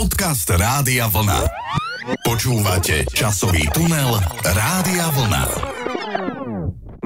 Podcast Rádia Vlna. Počúvate časový tunel Rádia Vlna.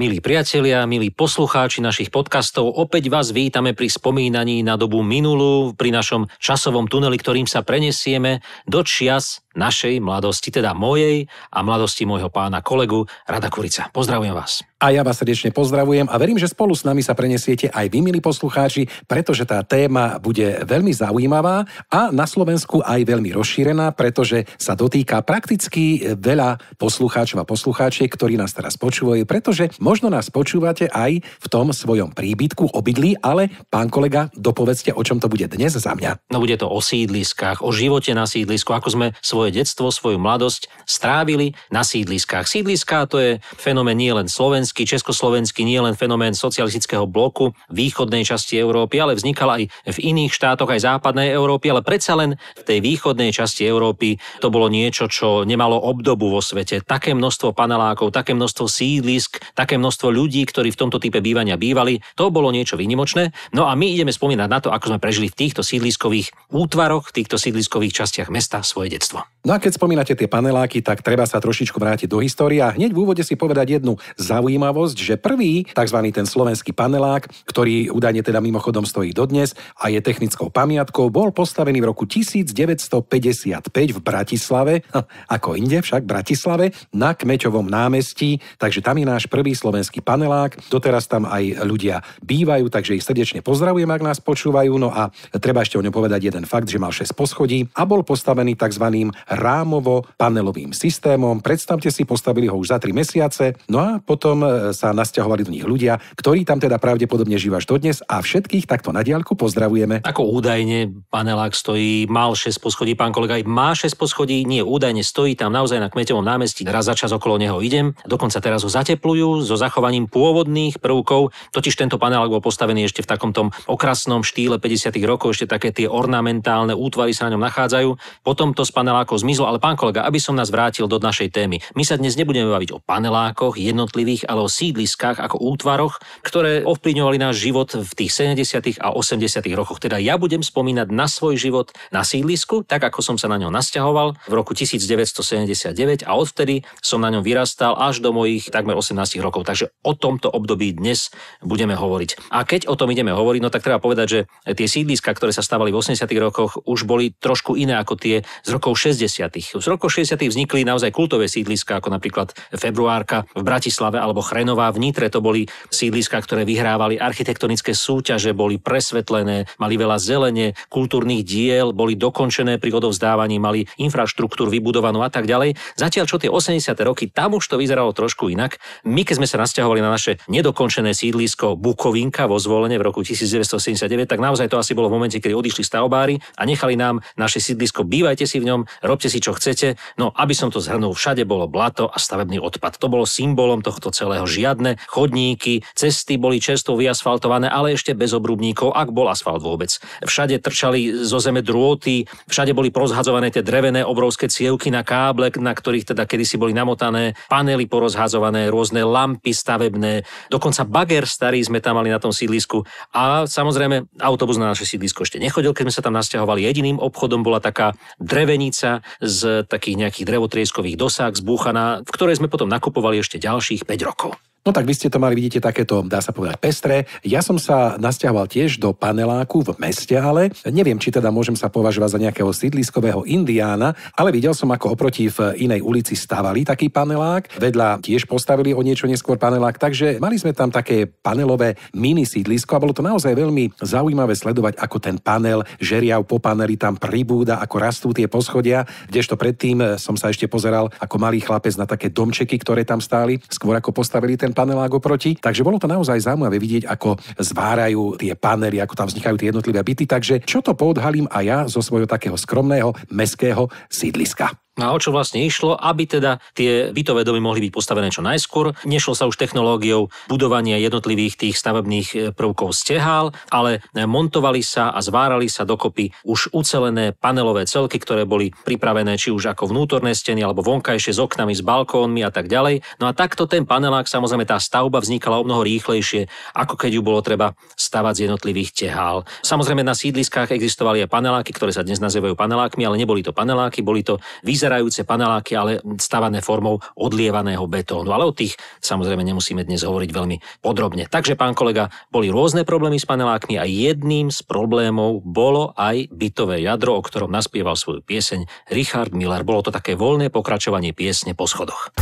Milí priatelia, milí poslucháči našich podcastov, opäť vás vítame pri spomínaní na dobu minulú, pri našom časovom tuneli, ktorým sa prenesieme do čias našej mladosti, teda mojej a mladosti môjho pána kolegu Rada Kurica. Pozdravujem vás. A ja vás srdečne pozdravujem a verím, že spolu s nami sa prenesiete aj vy, milí poslucháči, pretože tá téma bude veľmi zaujímavá a na Slovensku aj veľmi rozšírená, pretože sa dotýka prakticky veľa poslucháčov a poslucháčiek, ktorí nás teraz počúvajú, pretože možno nás počúvate aj v tom svojom príbytku, obydlí, ale pán kolega, dopovedzte, o čom to bude dnes za mňa. No bude to o sídliskách, o živote na sídlisku, ako sme svoje detstvo, svoju mladosť strávili na sídliskách. Sídliská to je fenomén nie len slovenský, československý, nie len fenomén socialistického bloku východnej časti Európy, ale vznikal aj v iných štátoch aj západnej Európy, ale predsa len v tej východnej časti Európy to bolo niečo, čo nemalo obdobu vo svete. Také množstvo panelákov, také množstvo sídlisk, také množstvo ľudí, ktorí v tomto type bývania bývali, to bolo niečo výnimočné. No a my ideme spomínať na to, ako sme prežili v týchto sídliskových útvaroch, v týchto sídliskových častiach mesta svoje detstvo. No a keď spomínate tie paneláky, tak treba sa trošičku vrátiť do histórie a hneď v úvode si povedať jednu zaujímavosť, že prvý tzv. Ten slovenský panelák, ktorý údajne teda mimochodom stojí dodnes a je technickou pamiatkou, bol postavený v roku 1955 v Bratislave, ako inde však v Bratislave, na Kmeťovom námestí, takže tam je náš prvý slovenský panelák. Doteraz tam aj ľudia bývajú, takže ich srdečne pozdravujem, ak nás počúvajú. No a treba ešte o ňom povedať jeden fakt, že mal 6 poschodí a bol postavený tzv. Rámovo-panelovým systémom. Predstavte si, postavili ho už za 3 mesiace, no a potom sa nasťahovali do nich ľudia, ktorí tam teda pravdepodobne žijú až dodnes a všetkých takto na diaľku pozdravujeme. Ako údajne panelák stojí, mal 6 poschodí, pán kolega aj má 6 poschodí, nie údajne stojí tam naozaj na Kmeťovom námestí. Raz za čas okolo neho idem, dokonca teraz ho zateplujú so zachovaním pôvodných prvkov. Totiž tento panelák bol postavený ešte v takom tom okrasnom štýle 50. rokov, ešte také tie ornamentálne útvary sa na ňom nachádzajú. Potom to z panelákov zmizlo, ale pán kolega, aby som nás vrátil do našej témy. My sa dnes nebudeme baviť o panelákoch jednotlivých, ale o sídliskách ako útvaroch, ktoré ovplyvňovali náš život v tých 70. a 80. rokoch. Teda ja budem spomínať na svoj život na sídlisku, tak ako som sa na ňom nasťahoval v roku 1979 a odvtedy som na ňom vyrastal až do mojich takmer 18 rokov. Takže o tomto období dnes budeme hovoriť. A keď o tom ideme hovoriť, no tak treba povedať, že tie sídliska, ktoré sa stavali v 80. rokoch, už boli trošku iné ako tie z rokov 60. Z rokov 60. vznikli naozaj kultové sídliska, ako napríklad Februárka v Bratislave alebo Chrenová v Nitre. To boli sídliska, ktoré vyhrávali architektonické súťaže, boli presvetlené, mali veľa zelene, kultúrnych diel, boli dokončené pri odovzdávaní, mali infraštruktúru vybudovanú a tak ďalej. Zatiaľ čo tie 80. roky, tam už to vyzeralo trošku inak. My keď sme sa nasťahovali na naše nedokončené sídlisko Bukovinka vo Zvolene v roku 1979, tak naozaj to asi bolo v momente, kedy odišli stavbári a nechali nám naše sídlisko. Bývajte si v ňom, robte si čo chcete. No, aby som to zhrnul, všade bolo blato a stavebný odpad. To bolo symbolom tohto celého. Žiadne chodníky, cesty boli čerstvo vyasfaltované, ale ešte bez obrubníkov, ak bol asfalt vôbec. Všade trčali zo zeme drôty, všade boli porozhadzované tie drevené obrovské cievky na káble, na ktorých teda kedysi boli namotané, panely porozhadzované, rôzne lampy stavebné, dokonca bager starý sme tam mali na tom sídlisku a samozrejme autobus na naše sídlisko ešte nechodil, keď sme sa tam nasťahovali. Jediným obchodom bola taká drevenica z takých nejakých drevotrieskových dosák zbúchaná, v ktorej sme potom nakupovali ešte ďalších 5 rokov. No tak vy ste to mali, vidíte, takéto, dá sa povedať, pestré. Ja som sa nasťahoval tiež do paneláku v meste, ale neviem, či teda môžem sa považovať za nejakého sídliskového indiána, ale videl som, ako oproti v inej ulici stavali taký panelák, vedľa tiež postavili o niečo neskôr panelák, takže mali sme tam také panelové mini sídlisko a bolo to naozaj veľmi zaujímavé sledovať, ako ten panel, žeriav po paneli tam pribúda, ako rastú tie poschodia, kdežto predtým som sa ešte pozeral ako malý chlapec na také domčeky, ktoré tam stáli, skôr ako postavili ten panelák oproti. Takže bolo to naozaj zaujímavé vidieť, ako zvárajú tie panely, ako tam vznikajú tie jednotlivé byty. Takže čo to poodhalím a ja zo svojho takého skromného mestského sídliska. A o čo vlastne išlo? Aby teda tie bytové domy mohli byť postavené čo najskôr. Nešlo sa už technológiou budovania jednotlivých tých stavebných prvkov z tehál, ale montovali sa a zvárali sa dokopy už ucelené panelové celky, ktoré boli pripravené či už ako vnútorné steny alebo vonkajšie s oknami, s balkónmi a tak ďalej. No a takto ten panelák, samozrejme tá stavba vznikala omnoho rýchlejšie, ako keď ju bolo treba stavať z jednotlivých tehál. Samozrejme na sídliskách existovali aj paneláky, ktoré sa dnes nazývajú panelákmi, ale neboli to paneláky, boli to vyzerajúce paneláky, ale stavané formou odlievaného betónu. Ale o tých samozrejme nemusíme dnes hovoriť veľmi podrobne. Takže, pán kolega, boli rôzne problémy s panelákmi a jedným z problémov bolo aj bytové jadro, o ktorom naspieval svoju pieseň Richard Miller. Bolo to také voľné pokračovanie piesne Po schodoch.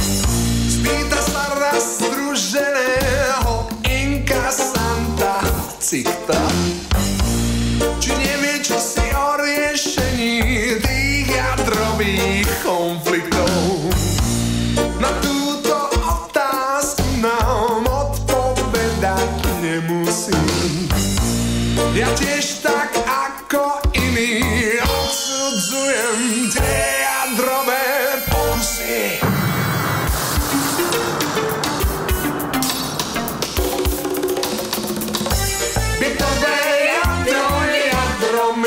Spýta sa raz združeného inkasanta Cikta, či nevie, čo si o riešení tých jadrových konfliktov. Na túto otázku nám odpovedať nemusím. Ja tiež tak ako iní odsudzujem tie jadrové pokusy. Bytové jadro je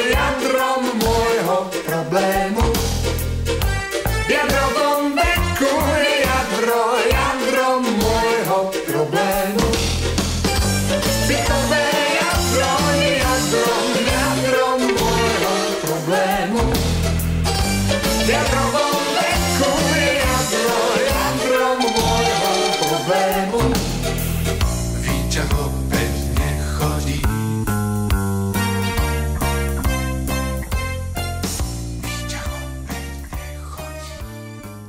jadrom môjho problému. V jadrovom veku je jadro môjho problému. Bytové jadro je jadro môjho problému. V jadrovom veku je jadro môjho problému. Výťah opäť nechodí.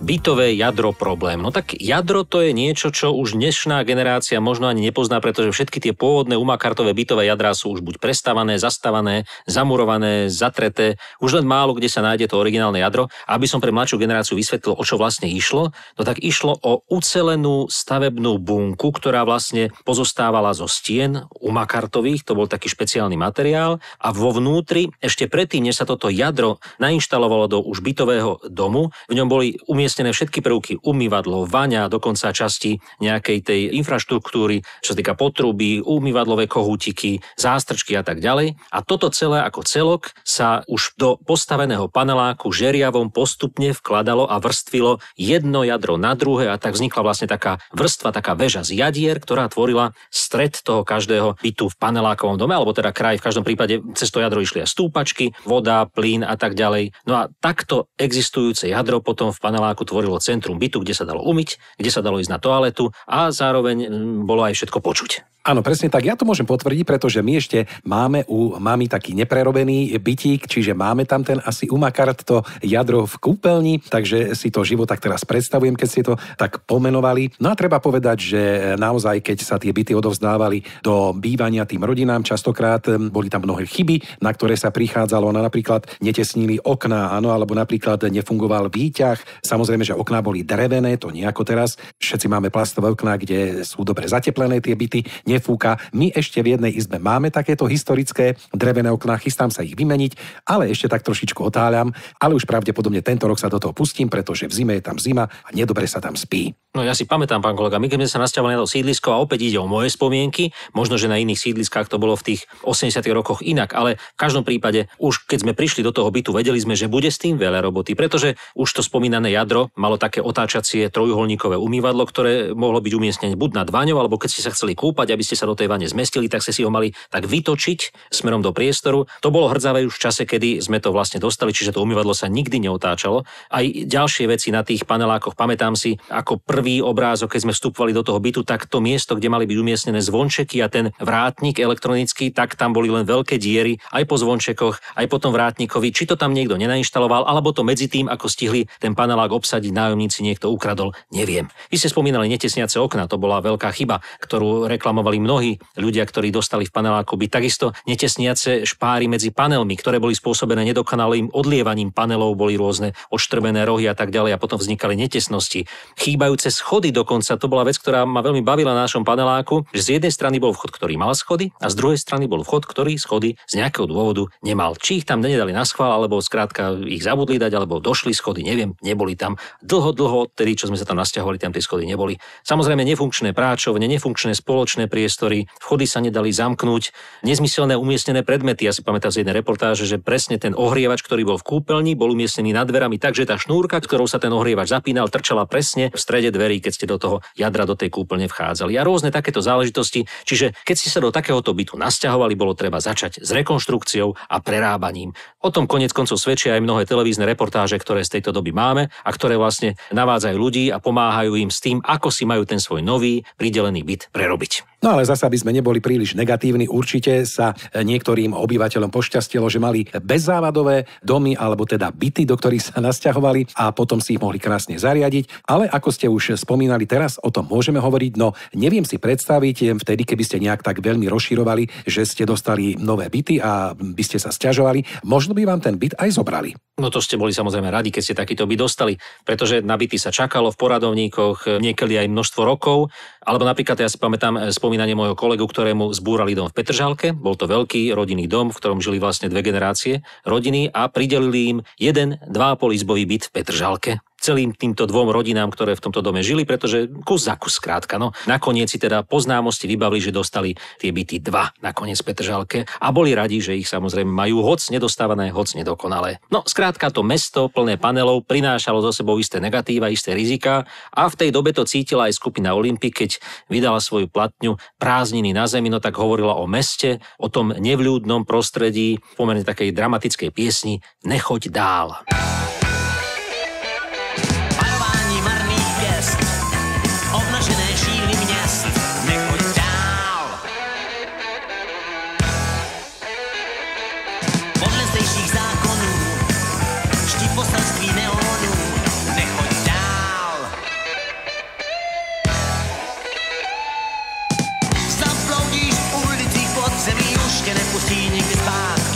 Bytové jadro problém. No tak jadro to je niečo, čo už dnešná generácia možno ani nepozná, pretože všetky tie pôvodné umakartové bytové jadrá sú už buď prestavané, zastavané, zamurované, zatreté. Už len málo kde sa nájde to originálne jadro. Aby som pre mladšiu generáciu vysvetlil, o čo vlastne išlo, no tak išlo o ucelenú stavebnú bunku, ktorá vlastne pozostávala zo stien umakartových, to bol taký špeciálny materiál a vo vnútri, ešte predtým, než sa toto jadro nainštalovalo do už bytového domu, v ňom boli umiestnené všetky prvky, umývadlo, vaňa, dokonca časti nejakej tej infraštruktúry, čo sa týka potrubí, umývadlové kohútiky, zástrčky a tak ďalej. A toto celé ako celok sa už do postaveného paneláku žeriavom postupne vkladalo a vrstvilo jedno jadro na druhé a tak vznikla vlastne taká vrstva, taká väža z jadier, ktorá tvorila stred toho každého bytu v panelákovom dome, alebo teda kraj, v každom prípade cez to jadro išli aj stúpačky, voda, plyn a tak ďalej. No a takto existujúce jadro potom v paneláku tvorilo centrum bytu, kde sa dalo umyť, kde sa dalo ísť na toaletu a zároveň bolo aj všetko počuť. Áno, presne tak. Ja to môžem potvrdiť, pretože my ešte máme u mami taký neprerobený bytík, čiže máme tam ten asi umakart, to jadro v kúpeľni, takže si to živo tak teraz predstavujem, keď ste to tak pomenovali. No a treba povedať, že naozaj, keď sa tie byty odovzdávali do bývania tým rodinám, častokrát boli tam mnohé chyby, na ktoré sa prichádzalo, napríklad netesnili okná, áno, alebo napríklad nefungoval výťah. Samozrejme, že okná boli drevené, to nie ako teraz. Všetci máme plastové okná, kde sú dobre zateplené tie byty. Nefúka. My ešte v jednej izbe máme takéto historické drevené okná, chystám sa ich vymeniť, ale ešte tak trošičku otáľam, ale už pravdepodobne tento rok sa do toho pustím, pretože v zime je tam zima a nedobre sa tam spí. No ja si pamätám, pán kolega, my keď sme sa nasťahovali na to sídlisko a opäť ide o moje spomienky, možno, že na iných sídliskách to bolo v tých 80. rokoch inak, ale v každom prípade už keď sme prišli do toho bytu, vedeli sme, že bude s tým veľa roboty, pretože už to spomínané jadro malo také otáčacie trojuholníkové umývadlo, ktoré mohlo byť umiestnené buď nad vaňou, alebo keď ste sa chceli kúpať, aby ste sa do tej vane zmestili, tak ste si ho mali tak vytočiť smerom do priestoru. To bolo hrdzavé už v čase, kedy sme to vlastne dostali, čiže to umývadlo sa nikdy neotáčalo. Aj ďalšie veci na tých panelákoch, pamätám si, ako prvý obrázok, keď sme vstupovali do toho bytu, tak to miesto, kde mali byť umiestnené zvončeky a ten vrátnik elektronický, tak tam boli len veľké diery aj po zvončekoch, aj po tom vrátnikovi. Či to tam niekto nenainštaloval, alebo to medzi tým, ako stihli ten panelák obsadiť, nájomníci niekto ukradol, neviem. Vy ste spomínali netesniace okná, to bola veľká chyba, ktorú reklamoval zaznamenávali mnohí ľudia, ktorí dostali v paneláku byt. Takisto netesniace špáry medzi panelmi, ktoré boli spôsobené nedokonalým odlievaním panelov, boli rôzne odštrbené rohy a tak ďalej a potom vznikali netesnosti. Chýbajúce schody dokonca, to bola vec, ktorá ma veľmi bavila na našom paneláku, že z jednej strany bol vchod, ktorý mal schody a z druhej strany bol vchod, ktorý schody z nejakého dôvodu nemal. Či ich tam nedali na schvál, alebo skrátka ich zabudli dať, alebo došli schody, neviem, neboli tam. Dlho odtedy, čo sme sa tam nasťahovali, tam tie schody neboli. Samozrejme nefunkčné práčovne, nefunkčné spoločné priestory, vchody sa nedali zamknúť, nezmyselné umiestnené predmety. Ja si pamätám z jednej reportáže, že presne ten ohrievač, ktorý bol v kúpeľni, bol umiestnený nad dverami, takže tá šnúrka, ktorou sa ten ohrievač zapínal, trčala presne v strede dverí, keď ste do toho jadra do tej kúpeľne vchádzali. A rôzne takéto záležitosti. Čiže keď ste sa do takéhoto bytu nasťahovali, bolo treba začať s rekonštrukciou a prerábaním. O tom koniec koncov svedčia aj mnohé televízne reportáže, ktoré z tejto doby máme a ktoré vlastne navádzajú ľudí a pomáhajú im s tým, ako si majú ten svoj nový pridelený byt prerobiť. No ale zasa by sme neboli príliš negatívni, určite sa niektorým obyvateľom pošťastilo, že mali bezzávadové domy alebo teda byty, do ktorých sa nasťahovali a potom si ich mohli krásne zariadiť. Ale ako ste už spomínali teraz, o tom môžeme hovoriť, no neviem si predstaviť vtedy, keby ste nejak tak veľmi rozširovali, že ste dostali nové byty a by ste sa sťažovali, možno by vám ten byt aj zobrali. No to ste boli samozrejme radi, keď ste takýto byt dostali, pretože na byty sa čakalo v poradovníkoch niekedy aj množstvo rokov, alebo napríklad ja si pamätám spomínanie môjho kolegu, ktorému zbúrali dom v Petržalke. Bol to veľký rodinný dom, v ktorom žili vlastne 2 generácie rodiny a pridelili im 1 2,5 izbový byt v Petržalke. Celým týmto 2 rodinám, ktoré v tomto dome žili, pretože kus za kus skrátka. No, nakoniec si teda po známosti vybavili, že dostali tie byty 2 nakoniec v Petržalke a boli radi, že ich samozrejme majú hoc nedostávané, hoc nedokonalé. No skrátka to mesto plné panelov prinášalo zo sebou isté negatíva, isté rizika a v tej dobe to cítila aj skupina Olympik, keď vydala svoju platňu Prázdniny na zemi, no tak hovorila o meste, o tom nevľúdnom prostredí, pomerne takej dramatickej piesni Nechoď dál.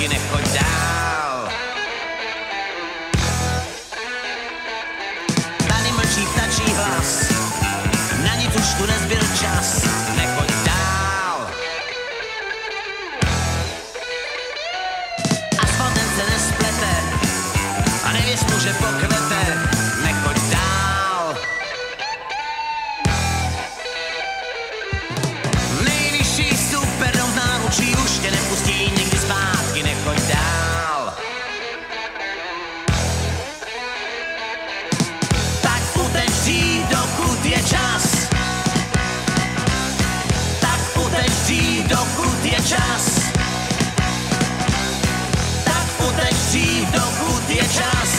Nechoď dál. Tady mlčí ptačí hlas, na nic už tu nezbyl čas. Nechoď dál. Asfaltem se nesplete a nevěř mu, že pokvete. Nechoď dál. Nejvyšší superdom z náručí už tě nepustí nikdy zpátky. Nechoď dál. Tak uteč dřív, dokud je čas. Tak uteč dřív, dokud je čas. Tak uteč dřív, dokud je čas.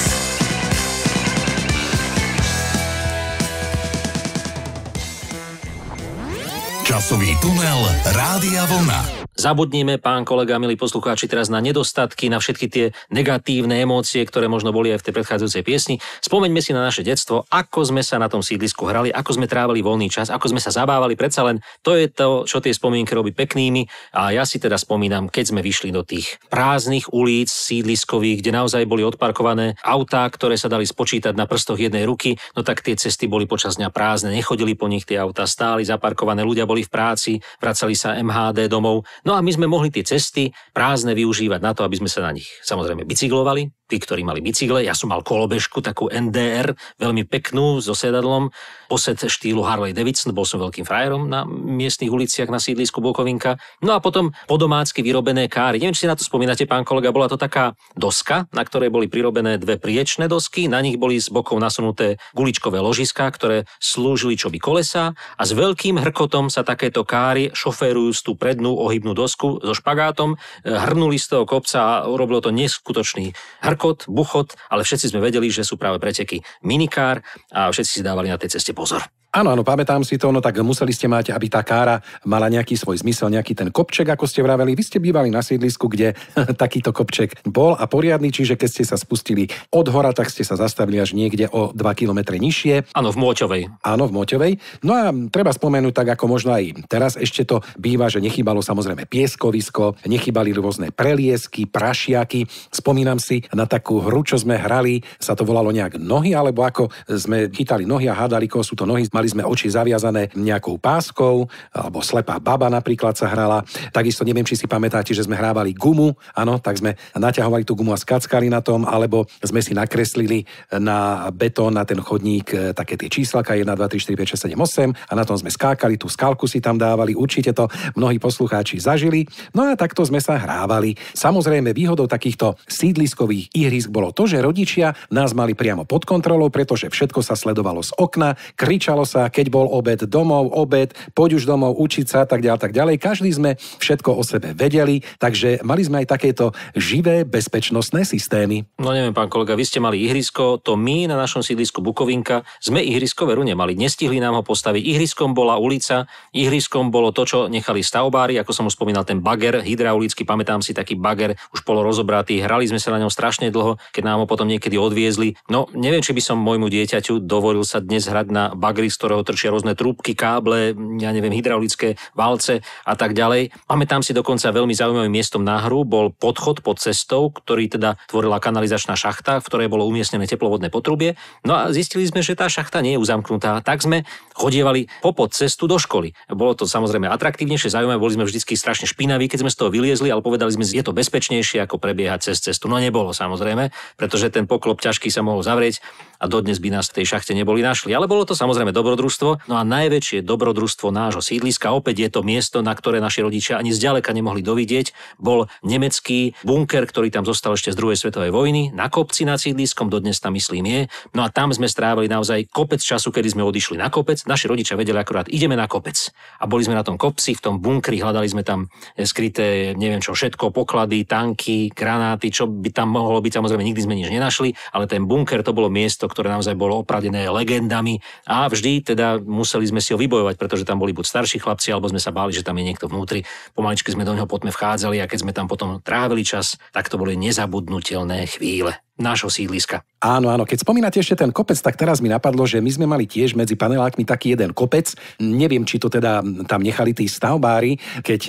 Časový tunel Rádia Vlna. Zabudnime, pán kolega, milí poslucháči, teraz na nedostatky, na všetky tie negatívne emócie, ktoré možno boli aj v tej predchádzajúcej piesni. Spomeňme si na naše detstvo, ako sme sa na tom sídlisku hrali, ako sme trávali voľný čas, ako sme sa zabávali. Predsa len to je to, čo tie spomienky robí peknými. A ja si teda spomínam, keď sme vyšli do tých prázdnych ulic sídliskových, kde naozaj boli odparkované autá, ktoré sa dali spočítať na prstoch jednej ruky, no tak tie cesty boli počas dňa prázdne, nechodili po nich tie autá, stáli zaparkované, ľudia boli v práci, vracali sa MHD domov. No a my sme mohli tie cesty prázdne využívať na to, aby sme sa na nich samozrejme bicyklovali. Tí, ktorí mali bicykle, ja som mal kolobežku, takú NDR, veľmi peknú, so sedadlom, posed štýlu Harley Davidson, bol som veľkým frajerom na miestnych uliciach na sídlisku Bukovinka. No a potom podomácky vyrobené káry. Neviem, či si na to spomínate, pán kolega, bola to taká doska, na ktorej boli prirobené 2 priečné dosky, na nich boli z bokov nasunuté guličkové ložiská, ktoré slúžili čoby kolesa a s veľkým hrkotom sa takéto káry šoférujúc tú prednú ohybnú dosku so špagátom hrnuli z toho kopca a urobilo to neskutočný hrkot, buchot, ale všetci sme vedeli, že sú práve preteky minikár a všetci si dávali na tej ceste pozor. Áno, pamätám si to, no tak museli ste mať, aby tá kára mala nejaký svoj zmysel, nejaký ten kopček, ako ste vraveli. Vy ste bývali na sídlisku, kde takýto kopček bol a poriadny, čiže keď ste sa spustili od hora, tak ste sa zastavili až niekde o 2 kilometre nižšie. Áno, v Môťovej. Áno, v Môťovej. No a treba spomenúť, tak ako možno aj teraz ešte to býva, že nechýbalo samozrejme pieskovisko, nechýbali rôzne preliesky, prašiaky. Spomínam si na takú hru, čo sme hrali, sa to volalo nejak nohy, alebo ako sme chytali nohy a hádali, koho sú to nohy. Mali sme oči zaviazané nejakou páskou, alebo slepá baba napríklad sa hrala. Takisto neviem, či si pamätáte, že sme hrávali gumu, áno, tak sme naťahovali tú gumu a skackali na tom, alebo sme si nakreslili na betón, na ten chodník také tie číslaka 1, 2, 3, 4, 5, 6, 7, 8 a na tom sme skákali, tú skalku si tam dávali, určite to mnohí poslucháči zažili. No a takto sme sa hrávali. Samozrejme, výhodou takýchto sídliskových ihrisk bolo to, že rodičia nás mali priamo pod kontrolou, pretože všetko sa sledovalo z okna, kričalo sa, keď bol obed domov, poď už domov, učiť sa, tak ďalej. Každý sme všetko o sebe vedeli, takže mali sme aj takéto živé bezpečnostné systémy. No neviem, pán kolega, vy ste mali ihrisko, to my na našom sídlisku Bukovinka sme ihrisko veru nemali. Nestihli nám ho postaviť. Ihriskom bola ulica, ihriskom bolo to, čo nechali stavbári, ako som už spomínal, ten bager hydraulický, pamätám si taký bager, už bolo rozobratý, hrali sme sa na ňom strašne dlho, keď nám ho potom niekedy odviezli. No neviem, či by som môjmu dieťaťu dovolil sa dnes hrať na bagri, z ktorého trčia rôzne trúbky, káble, ja neviem, hydraulické valce a tak ďalej. Pamätám si dokonca veľmi zaujímavým miestom na hru bol podchod pod cestou, ktorý teda tvorila kanalizačná šachta, v ktorej bolo umiestnené teplovodné potrubie. No a zistili sme, že tá šachta nie je uzamknutá, tak sme chodievali popod cestu do školy. Bolo to samozrejme atraktívnejšie, zaujímavé, boli sme vždycky strašne špinaví, keď sme z toho vyliezli, ale povedali sme, že je to bezpečnejšie ako prebiehať cez cestu. No nebolo samozrejme, pretože ten poklop ťažký sa mohol zavrieť a dodnes by nás v tej šachte neboli našli. Ale bolo to samozrejme dobrodružstvo. No a najväčšie dobrodružstvo nášho sídliska, opäť je to miesto, na ktoré naši rodičia ani zďaleka nemohli dovidieť, bol nemecký bunker, ktorý tam zostal ešte z druhej svetovej vojny, na kopci nad sídliskom, dodnes tam myslím je. No a tam sme strávili naozaj kopec času, kedy sme odišli na kopec. Naši rodičia vedeli akurát, ideme na kopec. A boli sme na tom kopci, v tom bunkri, hľadali sme tam skryté, neviem čo všetko, poklady, tanky, granáty, čo by tam mohlo byť, samozrejme nikdy sme nič nenašli, ale ten bunker to bolo miesto, ktoré naozaj bolo opradené legendami a vždy teda museli sme si ho vybojovať, pretože tam boli buď starší chlapci, alebo sme sa báli, že tam je niekto vnútri. Pomaličky sme do neho potme vchádzali a keď sme tam potom trávili čas, tak to boli nezabudnutelné chvíle nášho sídliska. Áno, keď spomínate ešte ten kopec, tak teraz mi napadlo, že my sme mali tiež medzi panelákmi taký jeden kopec. Neviem, či to teda tam nechali tí stavbári, keď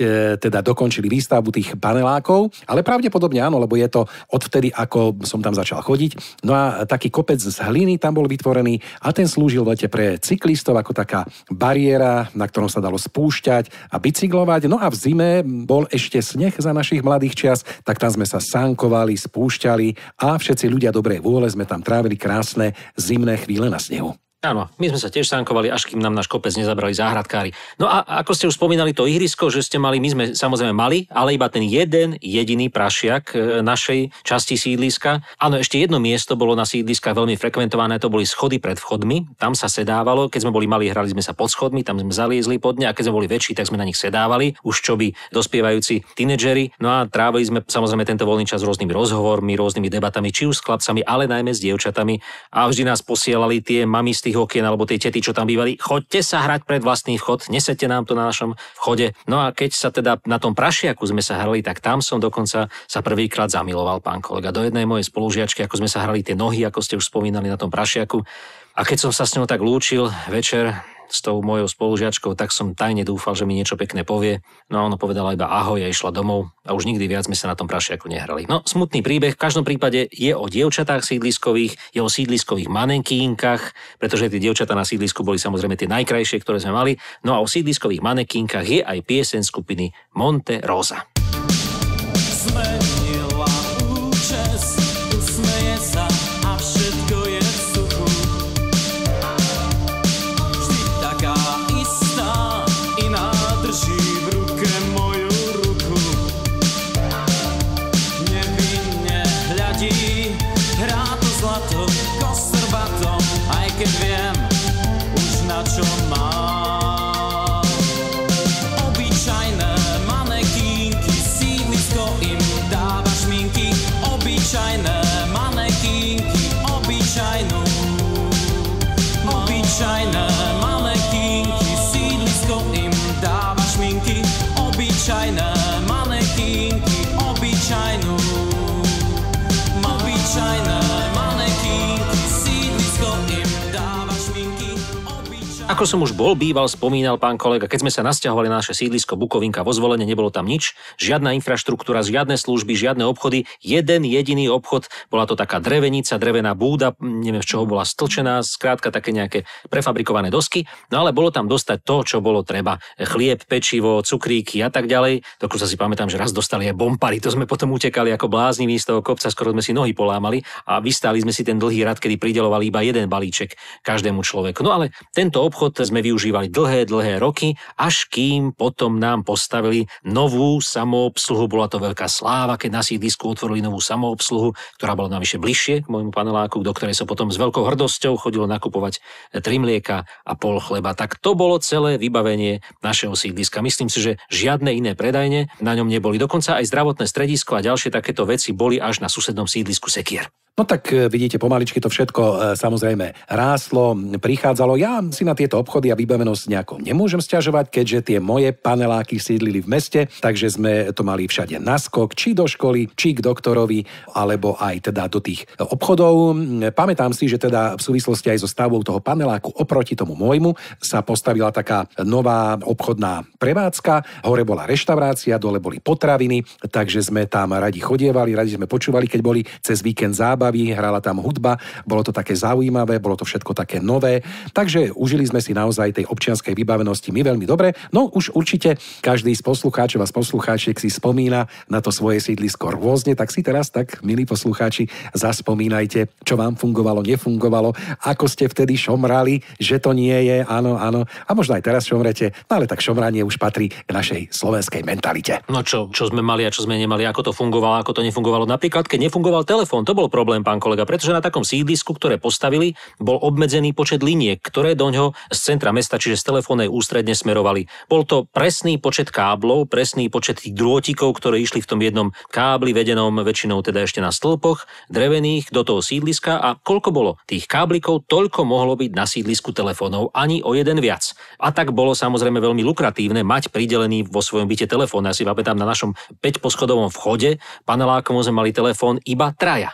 teda dokončili výstavbu tých panelákov, ale pravdepodobne áno, lebo je to odvtedy, ako som tam začal chodiť. No a taký kopec z hliny tam bol vytvorený a ten slúžil v lete pre cyklistov ako taká bariéra, na ktorom sa dalo spúšťať a bicyklovať. No a v zime bol ešte sneh za našich mladých čias, tak tam sme sa sánkovali, spúšťali a všetci ľudia dobrej vôle sme tam trávili krásne zimné chvíle na snehu. Áno, my sme sa tiež sánkovali, až kým nám náš kopec nezabrali záhradkári. No a ako ste už spomínali to ihrisko, že ste mali, my sme samozrejme mali, ale iba ten jeden jediný prašiak našej časti sídliska. Áno, ešte jedno miesto bolo na sídliskách veľmi frekventované, to boli schody pred vchodmi. Tam sa sedávalo, keď sme boli malí, hrali sme sa pod schodmi, tam sme zaliezli pod ne a keď sme boli väčší, tak sme na nich sedávali, už čo by dospievajúci tínedžeri. No a trávili sme samozrejme tento voľný čas rôznymi rozhovormi, rôznymi debatami, či už s chlapcami, ale najmä s dievčatami. A vždy nás posielali tie mami z tých okien alebo tie tety, čo tam bývali, choďte sa hrať pred vlastný vchod, nesete nám to na našom vchode. No a keď sa teda na tom prašiaku sme sa hrali, tak tam som dokonca sa prvýkrát zamiloval, pán kolega, do jednej mojej spolužiačky, ako sme sa hrali tie nohy, ako ste už spomínali na tom prašiaku. A keď som sa s ňou tak lúčil večer s tou mojou spolužiačkou, tak som tajne dúfal, že mi niečo pekné povie. No a ona povedala iba ahoj a išla domov a už nikdy viac sme sa na tom prašiaku nehrali. No, smutný príbeh, v každom prípade je o dievčatách sídliskových, je o sídliskových manekínkach, pretože tie dievčatá na sídlisku boli samozrejme tie najkrajšie, ktoré sme mali. No a o sídliskových manekínkach je aj pieseň skupiny Monte Rosa. Zmenila účes, usmeje sa a všetko je v suchu. Vždy taká istá, iná drží v ruke moju ruku. Nevinne hľadí, hrá to zlato kostrbatom, aj keď viem už na čo má. Obyčajné manekínky, sídlisko im dáva šminky. Obyčajné manekínky, obyčajné manekínky. Ako som už býval, spomínal pán kolega, keď sme sa nasťahovali na naše sídlisko Bukovinka vo Zvolene, nebolo tam nič, žiadna infraštruktúra, žiadne služby, žiadne obchody, jeden jediný obchod, bola to taká drevenica, drevená búda, neviem z čoho bola stlčená, skrátka také nejaké prefabrikované dosky, no ale bolo tam dostať to, čo bolo treba. Chlieb, pečivo, cukríky a tak ďalej. Dokonca si pamätám, že raz dostali aj bompary, to sme potom utekali ako blázniví z toho kopca, skoro sme si nohy polámali a vystáli sme si ten dlhý rad, kedy prideľovali iba jeden balíček každému človeku. No ale tento obchod sme využívali dlhé roky, až kým potom nám postavili novú samoobsluhu. Bola to veľká sláva, keď na sídlisku otvorili novú samoobsluhu, ktorá bola navyše bližšie k môjmu paneláku, do ktorej sa potom s veľkou hrdosťou chodilo nakupovať 3 mlieka a pol chleba. Tak to bolo celé vybavenie našeho sídliska. Myslím si, že žiadne iné predajne na ňom neboli. Dokonca aj zdravotné stredisko a ďalšie takéto veci boli až na susednom sídlisku Sekier. No tak vidíte, pomaličky to všetko samozrejme rástlo, prichádzalo. Ja si na tieto obchody a vybavenosť nejako nemôžem sťažovať, keďže tie moje paneláky sídlili v meste, takže sme to mali všade naskok, či do školy, či k doktorovi, alebo aj teda do tých obchodov. Pamätám si, že teda v súvislosti aj so stavbou toho paneláku oproti tomu môjmu sa postavila taká nová obchodná prevádzka. Hore bola reštaurácia, dole boli potraviny, takže sme tam radi chodievali, radi sme počúvali, keď boli cez víkend zábavy, hrala tam hudba, bolo to také zaujímavé, bolo to všetko také nové, takže užili sme si naozaj tej občianskej vybavenosti my veľmi dobre. No už určite každý z poslucháčov a z poslucháčiek si spomína na to svoje sídlisko rôzne, tak si teraz tak, milí poslucháči, zaspomínajte, čo vám fungovalo, nefungovalo, ako ste vtedy šomrali, že to nie je, áno, a možno aj teraz šomrete, no ale tak šomranie už patrí k našej slovenskej mentalite. No čo sme mali a čo sme nemali, ako to fungovalo, ako to nefungovalo. Napríklad, keď nefungoval telefón, to bol problém, pán kolega, pretože na takom sídlisku, ktoré postavili, bol obmedzený počet liniek, ktoré doňho z centra mesta, čiže z telefónnej ústredne smerovali. Bol to presný počet káblov, presný počet tých drôtikov, ktoré išli v tom jednom kábli vedenom väčšinou teda ešte na stĺpoch drevených do toho sídliska a koľko bolo tých káblikov, toľko mohlo byť na sídlisku telefónov, ani o jeden viac. A tak bolo samozrejme veľmi lukratívne mať pridelený vo svojom byte telefón. Ja si pamätám, na našom 5-poschodovom vchode panelákom sme mali telefón iba traja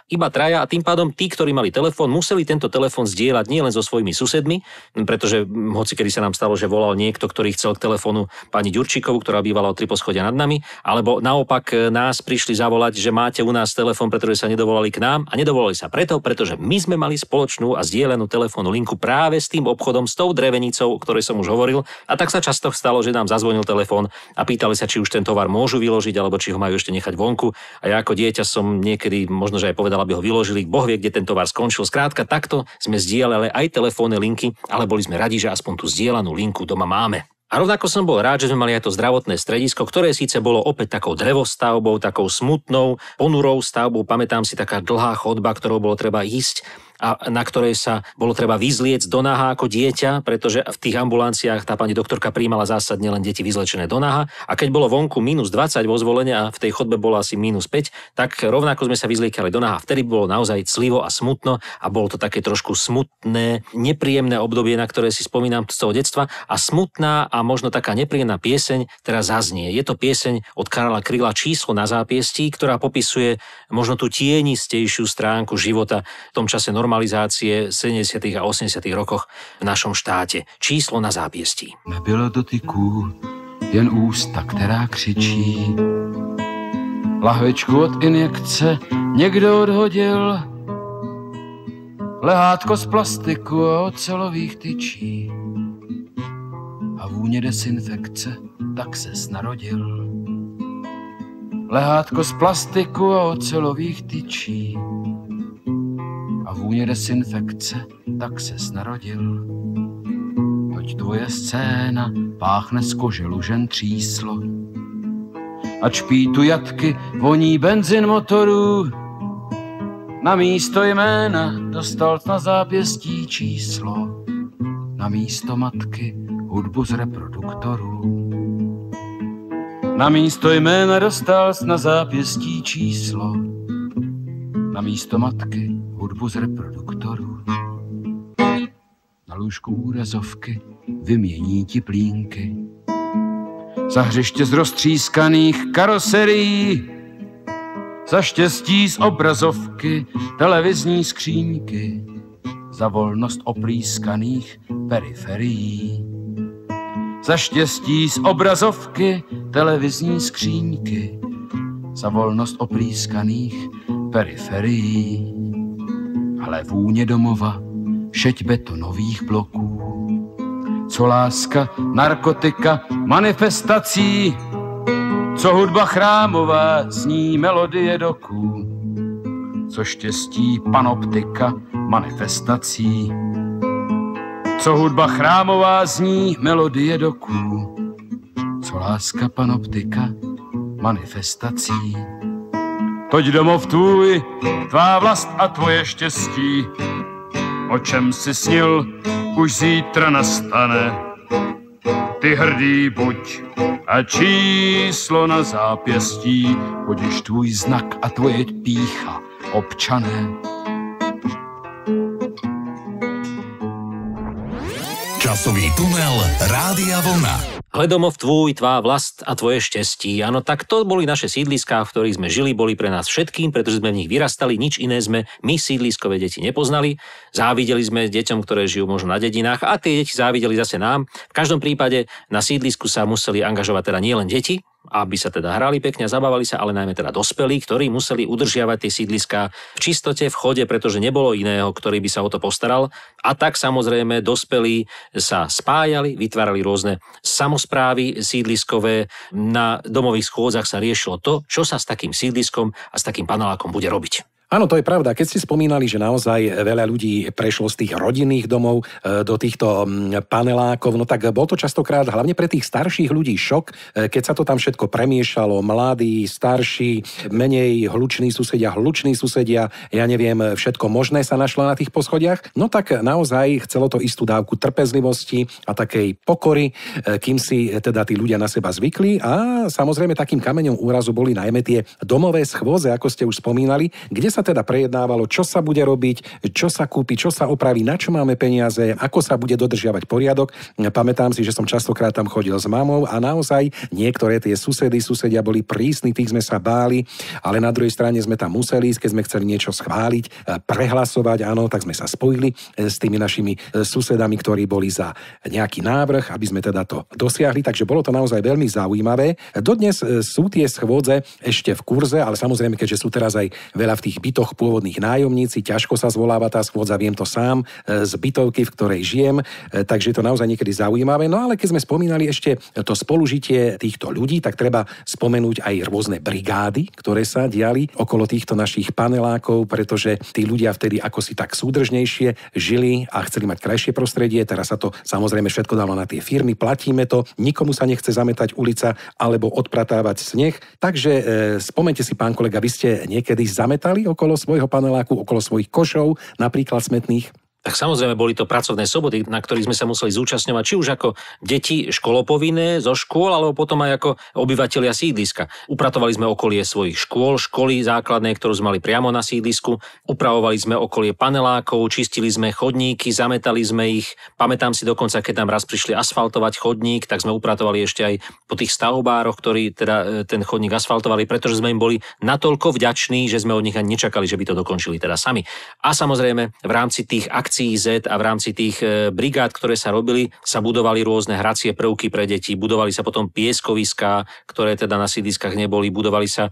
a tým pádom tí, ktorí mali telefón, museli tento telefón zdieľať nielen so svojimi susedmi, pretože hoci kedy sa nám stalo, že volal niekto, ktorý chcel k telefónu pani Ďurčíkovú, ktorá bývala o 3 poschodia nad nami, alebo naopak nás prišli zavolať, že máte u nás telefón, pretože sa nedovolali k nám a nedovolali sa pretože my sme mali spoločnú a zdieľanú telefónnu linku práve s tým obchodom, s tou drevenicou, o ktorej som už hovoril, a tak sa často stalo, že nám zazvonil telefón a pýtali sa, či už ten tovar môžu vyložiť alebo či ho majú ešte nechať vonku. A ja ako dieťa som niekedy možno že aj povedal, aby ho vyložili, Boh vie, kde ten tovar skončil. Skrátka, takto sme zdieľali aj telefónne linky, ale boli sme radi, že aspoň tú zdieľanú linku doma máme. A rovnako som bol rád, že sme mali aj to zdravotné stredisko, ktoré síce bolo opäť takou drevostavbou, takou smutnou, ponurou stavbou. Pamätám si, taká dlhá chodba, ktorou bolo treba ísť a na ktorej sa bolo treba vyzliecť do naha ako dieťa, pretože v tých ambulanciách tá pani doktorka prijímala zásadne len deti vyzlečené do naha. A keď bolo vonku -20 vo Zvolene a v tej chodbe bolo asi -5, tak rovnako sme sa vyzliekali do naha. Vtedy bolo naozaj clivo a smutno a bolo to také trošku smutné, nepríjemné obdobie, na ktoré si spomínam z toho detstva, a smutná a možno taká nepríjemná pieseň teraz zaznie. Je to pieseň od Karla Kryla Číslo na zápiestí, ktorá popisuje možno tú tienistejšiu stránku života v tom čase normalizácie 70. a 80. rokoch v našom štáte. Číslo na zápiestí. Nebylo dotyků, jen ústa, která křičí. Lahvičku od injekce někdo odhodil. Lehátko z plastiku a ocelových tyčí. A vůně desinfekce, tak ses narodil. Lehátko z plastiku a ocelových tyčí. A vůně desinfekce, tak ses narodil. Toť tvoje scéna páchne z kože lužen tříslo. Ač pítu jatky voní benzin motorů. Na místo jména dostal na zápěstí číslo. Na místo matky hudbu z reproduktorů. Na místo jména dostal na zápěstí číslo. Na místo matky hudbu z reproduktorů. Na lůžku úrazovky vymění ti plínky. Za hřiště z roztřískaných karoserií. Za štěstí z obrazovky televizní skříňky. Za volnost oplískaných periferií. Za štěstí z obrazovky televizní skříňky, za volnost oplískaných periferií. Ale vůně domova, šeť betonových bloků. Co láska, narkotika, manifestací, co hudba chrámová, zní melodie doků. Co štěstí, panoptika, manifestací, co hudba chrámová, zní melodie doků. Co láska, panoptika, manifestací. Toť domov tvůj, tvá vlast a tvoje štěstí, o čem si snil, už zítra nastane. Ty hrdý buď a číslo na zápěstí, budiš tvůj znak a tvoje pýcha, občané. Časový tunel Rádia Vlna. Hledomov tvůj, tvá vlast a tvoje štěstí. Áno, tak to boli naše sídliská, v ktorých sme žili, boli pre nás všetkým, pretože sme v nich vyrastali, nič iné sme my sídliskové deti nepoznali. Závideli sme deťom, ktoré žijú možno na dedinách, a tie deti závideli zase nám. V každom prípade na sídlisku sa museli angažovať teda nielen deti, aby sa teda hrali pekne a zabávali sa, ale najmä teda dospelí, ktorí museli udržiavať tie sídliská v čistote, v chode, pretože nebolo iného, ktorý by sa o to postaral. A tak samozrejme dospelí sa spájali, vytvárali rôzne samosprávy sídliskové. Na domových schôdzach sa riešilo to, čo sa s takým sídliskom a s takým panelákom bude robiť. Áno, to je pravda. Keď ste spomínali, že naozaj veľa ľudí prešlo z tých rodinných domov do týchto panelákov, no tak bol to častokrát hlavne pre tých starších ľudí šok, keď sa to tam všetko premiešalo, mladí, starší, menej hluční susedia, ja neviem, všetko možné sa našlo na tých poschodiach. No tak naozaj chcelo to istú dávku trpezlivosti a takej pokory, kým si teda tí ľudia na seba zvykli, a samozrejme takým kameňom úrazu boli najmä tie domové schôdze, ako ste už spomínali, kde sa teda prejednávalo, čo sa bude robiť, čo sa kúpi, čo sa opraví, na čo máme peniaze, ako sa bude dodržiavať poriadok. Pamätám si, že som častokrát tam chodil s mamou a naozaj niektoré tie susedia boli prísni, tých sme sa báli, ale na druhej strane sme tam museli ísť, keď sme chceli niečo schváliť, prehlasovať, áno, tak sme sa spojili s tými našimi susedami, ktorí boli za nejaký návrh, aby sme teda to dosiahli, takže bolo to naozaj veľmi zaujímavé. Dodnes sú tie schôdze ešte v kurze, ale samozrejme, keďže sú teraz aj veľa v tých bytoch pôvodných nájomníci, ťažko sa zvoláva tá schôdza, viem to sám z bytovky, v ktorej žijem, takže je to naozaj niekedy zaujímavé. No ale keď sme spomínali ešte to spolužitie týchto ľudí, tak treba spomenúť aj rôzne brigády, ktoré sa diali okolo týchto našich panelákov, pretože tí ľudia vtedy ako si tak súdržnejšie žili a chceli mať krajšie prostredie. Teraz sa to samozrejme všetko dalo na tie firmy, platíme to, nikomu sa nechce zametať ulica alebo odpratávať sneh. Takže spomente si, pán kolega, vy ste niekedy zametali okolo svojho paneláku, okolo svojich košov, napríklad smetných? Tak samozrejme boli to pracovné soboty, na ktorých sme sa museli zúčastňovať, či už ako deti školopovinné zo škôl, alebo potom aj ako obyvatelia sídliska. Upratovali sme okolie svojich škôl, školy základné, ktorú sme mali priamo na sídlisku. Upravovali sme okolie panelákov, čistili sme chodníky, zametali sme ich. Pamätám si dokonca, keď nám raz prišli asfaltovať chodník, tak sme upratovali ešte aj po tých stavbároch, ktorí teda ten chodník asfaltovali, pretože sme im boli natoľko vďační, že sme od nich ani nečakali, že by to dokončili teda sami. A samozrejme v rámci tých Z a v rámci tých brigád, ktoré sa robili, sa budovali rôzne hracie prvky pre deti, budovali sa potom pieskoviská, ktoré teda na sídliskách neboli, budovali sa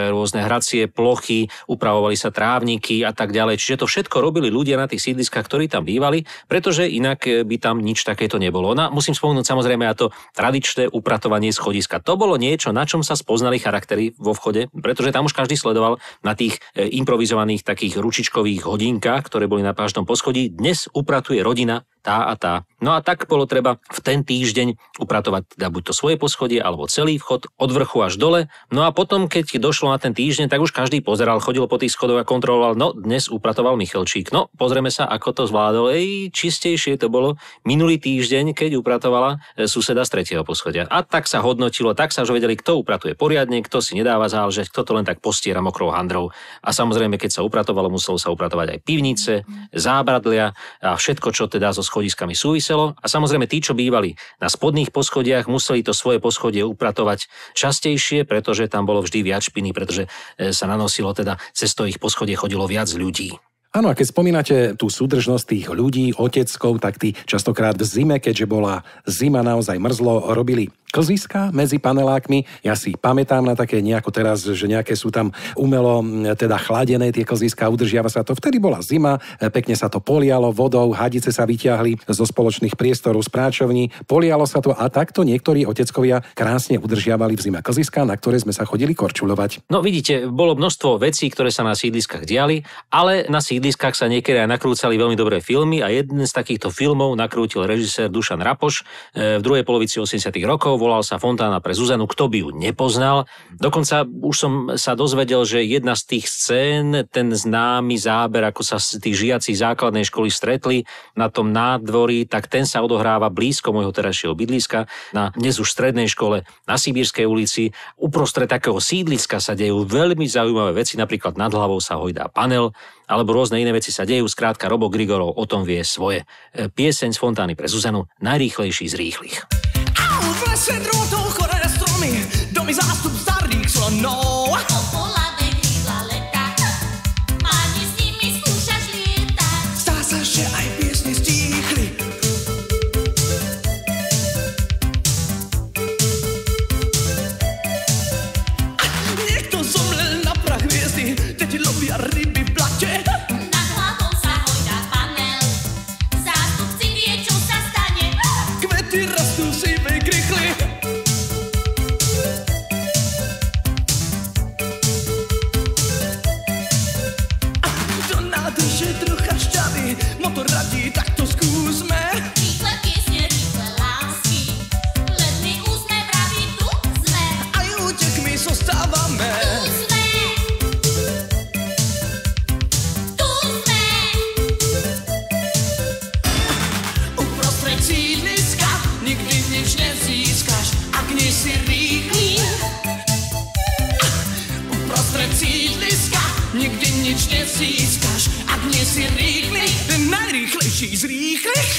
rôzne hracie plochy, upravovali sa trávniky a tak ďalej. Čiže to všetko robili ľudia na tých sídliskách, ktorí tam bývali, pretože inak by tam nič takéto nebolo. No, musím spomenúť samozrejme aj to tradičné upratovanie schodiska. To bolo niečo, na čom sa spoznali charaktery vo vchode, pretože tam už každý sledoval na tých improvizovaných takých ručičkových hodinkách, ktoré boli na každom poschodí. Dnes upratuje rodina tá a tá. No a tak bolo treba v ten týždeň upratovať teda buď to svoje poschodie, alebo celý vchod od vrchu až dole. No a potom, keď došlo na ten týždeň, tak už každý pozeral, chodil po tých schodoch a kontroloval, no dnes upratoval Michalčík. No pozrieme sa, ako to zvládol. Čistejšie to bolo minulý týždeň, keď upratovala suseda z 3. poschodia. A tak sa hodnotilo, tak sa už vedeli, kto upratuje poriadne, kto si nedáva záležať, kto to len tak postiera mokrou handrou. A samozrejme, keď sa upratovalo, muselo sa upratovať aj pivnice, zábradlia a všetko, čo teda so schodiskami súviselo. A samozrejme tí, čo bývali na spodných poschodiach, museli to svoje poschodie upratovať častejšie, pretože tam bolo vždy viac špiny, pretože sa nanosilo teda cez to ich poschodie chodilo viac ľudí. Áno, a keď spomínate tú súdržnosť tých ľudí, oteckov, tak tí častokrát v zime, keďže bola zima, naozaj mrzlo, robili klziska medzi panelákmi. Ja si pamätám na také nejako teraz, že nejaké sú tam umelo teda chladené tie klziska, udržiava sa to. Vtedy bola zima, pekne sa to polialo vodou, hadice sa vyťahli zo spoločných priestorov z práčovní, polialo sa to a takto niektorí oteckovia krásne udržiavali v zime klziska, na ktoré sme sa chodili korčuľovať. No vidíte, bolo množstvo vecí, ktoré sa na sídliskách diali, ale na sídliskách sa niekedy aj nakrúcali veľmi dobré filmy a jeden z takýchto filmov nakrútil režisér Dušan Rapoš v druhej polovici 80. rokov. Volal sa Fontána pre Zuzanu, kto by ju nepoznal. Dokonca už som sa dozvedel, že jedna z tých scén, ten známy záber, ako sa tí žiaci základnej školy stretli na tom nádvorí, tak ten sa odohráva blízko môjho terajšieho bydliska, na dnes už strednej škole na Sibírskej ulici. Uprostred takého sídliska sa dejú veľmi zaujímavé veci, napríklad nad hlavou sa hojdá panel, alebo rôzne iné veci sa dejú. Skrátka, Robo Grigorov o tom vie svoje. Pieseň z Fontány pre Zuzanu, najrýchlejší z rýchlych. V lese drôtov choré stromy, domy zástup starých slonov. Popolavé krídla leta, máte s nimi skúšaš lietať. Zdá sa, že aj piesne stíchli. Niekto zomrel na prach hviezdy, teď lovia ryby v blate. Nad hlavou sa hojdá panel, zástupci vie, čo sa stane. Kvety rastú sivej krychly. Do nádrže trocha šťavy, motor radí, tak to skúsme. Rýchle piesne, rýchle lásky, letný úsmev vraví, tu sme. Aj útekmi zostávame. Tu sme. Tu sme. Uprostred sídliska nikdy nič nezískaš, ak nie si rýchly. Uprostred sídliska nikdy nič nezískaš, ak nie si rýchly. Ten najrýchlejší z rýchlych.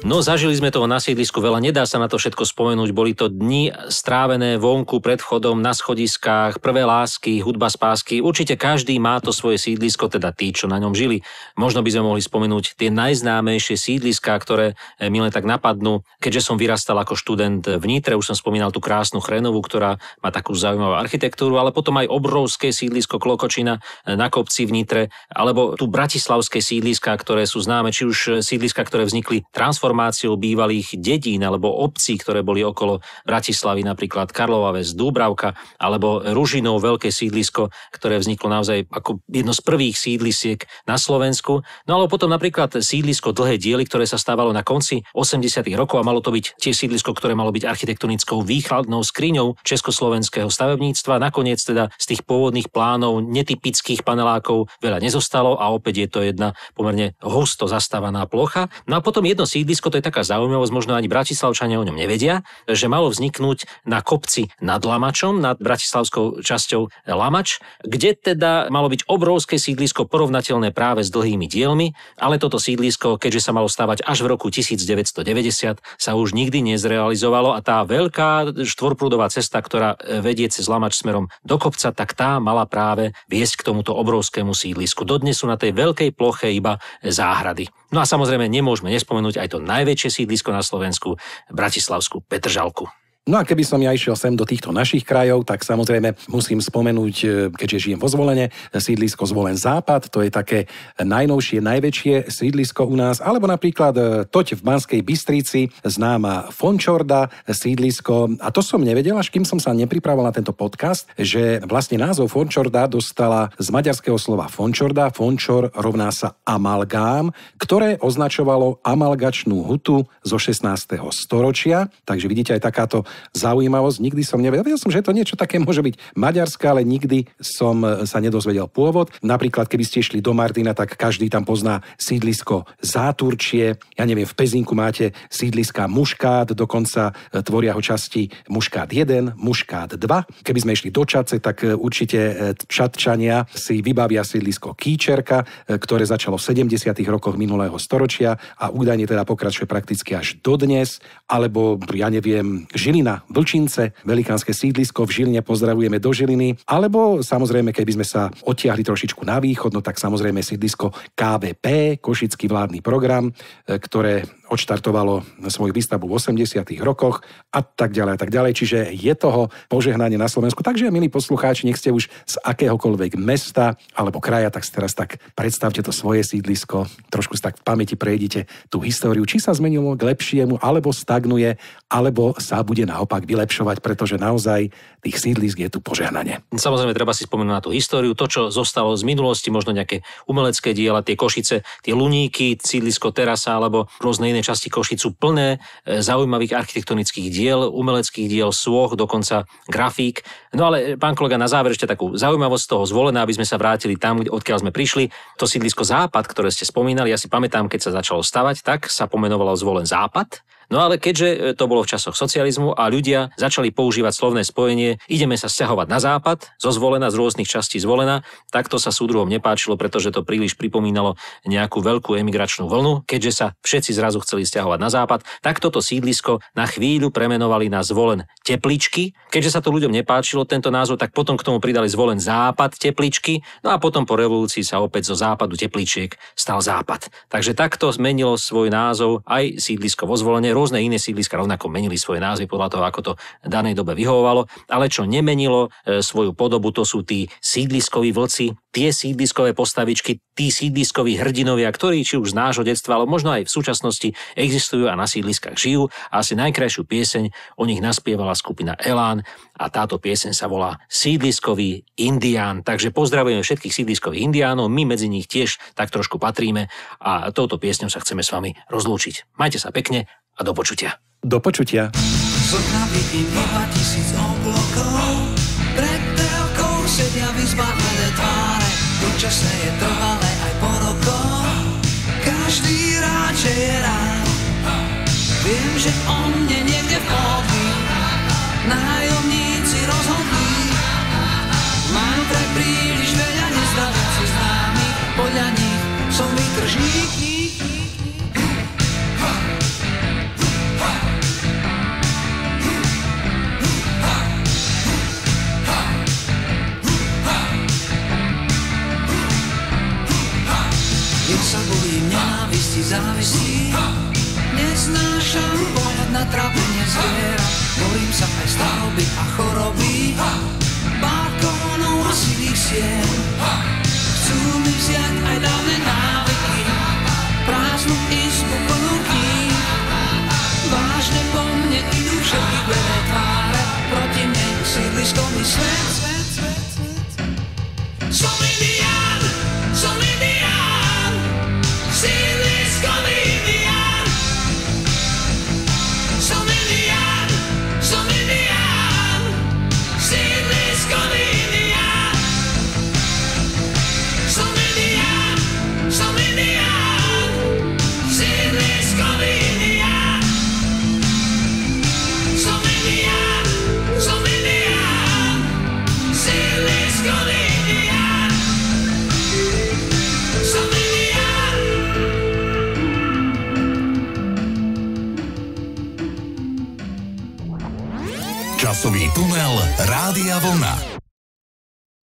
No, zažili sme toho na sídlisku veľa, nedá sa na to všetko spomenúť. Boli to dni strávené vonku pred vchodom, na schodiskách, prvé lásky, hudba z pásky. Určite každý má to svoje sídlisko, teda tí, čo na ňom žili. Možno by sme mohli spomenúť tie najznámejšie sídliská, ktoré mi len tak napadnú. Keďže som vyrastal ako študent v Nitre, už som spomínal tú krásnu Chrenovú, ktorá má takú zaujímavú architektúru, ale potom aj obrovské sídlisko Klokočina na kopci v Nitre, alebo tu bratislavské sídliská, ktoré sú známe, či už sídliská, ktoré vznikli transformáciou bývalých dedín alebo obcí, ktoré boli okolo Bratislavy, napríklad Karlova Ves, Dúbravka, alebo Ružinov, veľké sídlisko, ktoré vzniklo naozaj ako jedno z prvých sídlisiek na Slovensku. No ale potom napríklad sídlisko Dlhé diely, ktoré sa stávalo na konci 80. rokov a malo to byť tiež sídlisko, ktoré malo byť architektonickou výchladnou skriňou československého stavebníctva. Nakoniec teda z tých pôvodných plánov netypických panelákov veľa nezostalo a opäť je to jedna pomerne husto zastávaná plocha. No a potom jedno sídlisko, to je taká zaujímavosť, možno ani Bratislavčania o ňom nevedia, že malo vzniknúť na kopci nad Lamačom, nad bratislavskou časťou Lamač, kde teda malo byť obrovské sídlisko porovnateľné práve s Dlhými dielmi, ale toto sídlisko, keďže sa malo stavať až v roku 1990, sa už nikdy nezrealizovalo a tá veľká štvorprúdová cesta, ktorá vedie cez Lamač smerom do kopca, tak tá mala práve viesť k tomuto obrovskému sídlisku. Dodnes sú na tej veľkej ploche iba záhrady. No a samozrejme nemôžeme nespomenúť aj to najväčšie sídlisko na Slovensku, bratislavskú Petržalku. No a keby som ja išiel sem do týchto našich krajov, tak samozrejme musím spomenúť, keďže žijem vo Zvolene, sídlisko Zvolen Západ, to je také najnovšie, najväčšie sídlisko u nás, alebo napríklad toť v Banskej Bystrici, známa Fončorda sídlisko. A to som nevedel, až kým som sa nepripravoval na tento podcast, že vlastne názov Fončorda dostala z maďarského slova Fončorda. Fončor rovná sa amalgám, ktoré označovalo amalgačnú hutu zo 16. storočia. Takže vidíte aj takáto zaujímavosť, nikdy som nevedel. Vedel som, že to niečo také môže byť maďarské, ale nikdy som sa nedozvedel pôvod. Napríklad, keby ste išli do Martina, tak každý tam pozná sídlisko Záturčie. Ja neviem, v Pezinku máte sídliska Muškát, dokonca tvoria ho časti Muškát 1, Muškát 2. Keby sme išli do Čadce, tak určite Čadčania si vybavia sídlisko Kýčerka, ktoré začalo v 70. rokoch minulého storočia a údajne teda pokračuje prakticky až dodnes, alebo ja neviem, Žilina Žilina, Vlčince, velikánske sídlisko v Žiline, pozdravujeme do Žiliny, alebo samozrejme, keby sme sa odtiahli trošičku na východ, no tak samozrejme sídlisko KVP, Košický vládny program, ktoré odštartovalo svoju výstavbu v 80. rokoch a tak ďalej. Čiže je toho požehnanie na Slovensku. Takže, milí poslucháči, nech ste už z akéhokoľvek mesta alebo kraja, tak si teraz tak predstavte to svoje sídlisko, trošku si tak v pamäti prejdite tú históriu, či sa zmenilo k lepšiemu, alebo stagnuje, alebo sa bude naopak vylepšovať, pretože naozaj tých sídlisk je tu požehnanie. Samozrejme, treba si spomenúť na tú históriu, to, čo zostalo z minulosti, možno nejaké umelecké diela, tie Košice, tie Luníky, sídlisko Terasa alebo rôzne iné časti Košic sú plné zaujímavých architektonických diel, umeleckých diel, sôch, dokonca grafík. No ale, pán kolega, na záver ešte takú zaujímavosť toho Zvolena, aby sme sa vrátili tam, odkiaľ sme prišli. To sídlisko Západ, ktoré ste spomínali, ja si pamätám, keď sa začalo stavať, tak sa pomenovalo Zvolen Západ. No ale keďže to bolo v časoch socializmu a ľudia začali používať slovné spojenie ideme sa sťahovať na západ, zo Zvolena, z rôznych častí Zvolena, tak to sa súdruhom nepáčilo, pretože to príliš pripomínalo nejakú veľkú emigračnú vlnu. Keďže sa všetci zrazu chceli sťahovať na západ, tak toto sídlisko na chvíľu premenovali na Zvolen Tepličky. Keďže sa to ľuďom nepáčilo tento názov, tak potom k tomu pridali Zvolen Západ Tepličky. No a potom po revolúcii sa opäť zo západu Tepličiek stal Západ. Takže takto zmenilo svoj názov aj sídlisko vo Zvolene. Rôzne iné sídliska rovnako menili svoje názvy podľa toho, ako to v danej dobe vyhovovalo, ale čo nemenilo svoju podobu, to sú tí sídliskoví vlci, tie sídliskové postavičky, tí sídliskoví hrdinovia, ktorí či už z nášho detstva, ale možno aj v súčasnosti existujú a na sídliskách žijú. A asi najkrajšiu pieseň o nich naspievala skupina Elán a táto pieseň sa volá Sídliskový indián. Takže pozdravujeme všetkých sídliskových indiánov, my medzi nich tiež tak trošku patríme a touto piesňou sa chceme s vami rozlúčiť. Majte sa pekne a do počutia. Do počutia. Z okna vidím iba 1000 oblokov, pred telkou sedia vyzbarvené tváre, dočasné je trvalé aj po rokoch, každý rád, že je rád. Viem, že o mne niekde v podlí nájomníci rozhodli, mám tak príliš veľa nezdravých si známych, podľa nich som vytržník. Ja sa bojím nenávisti, závistí, neznášam pohľad na trápenie zvierat, bojím sa aj staroby a choroby, balkónov a sivých sien. Chcú mi vziať aj dávne návyky, prázdnu izbu plnú kníh. Vážne po mne idú všetky bledé tváre, proti mne sídliskový svet. Som indián, som indián, sídliskový indián. Som indián, som indián, sídliskový indián. Som indián, som indián, sídliskový indián. Som indián, som indián, sídliskový indián. Som indián. Časový tunel Rádia Vlna.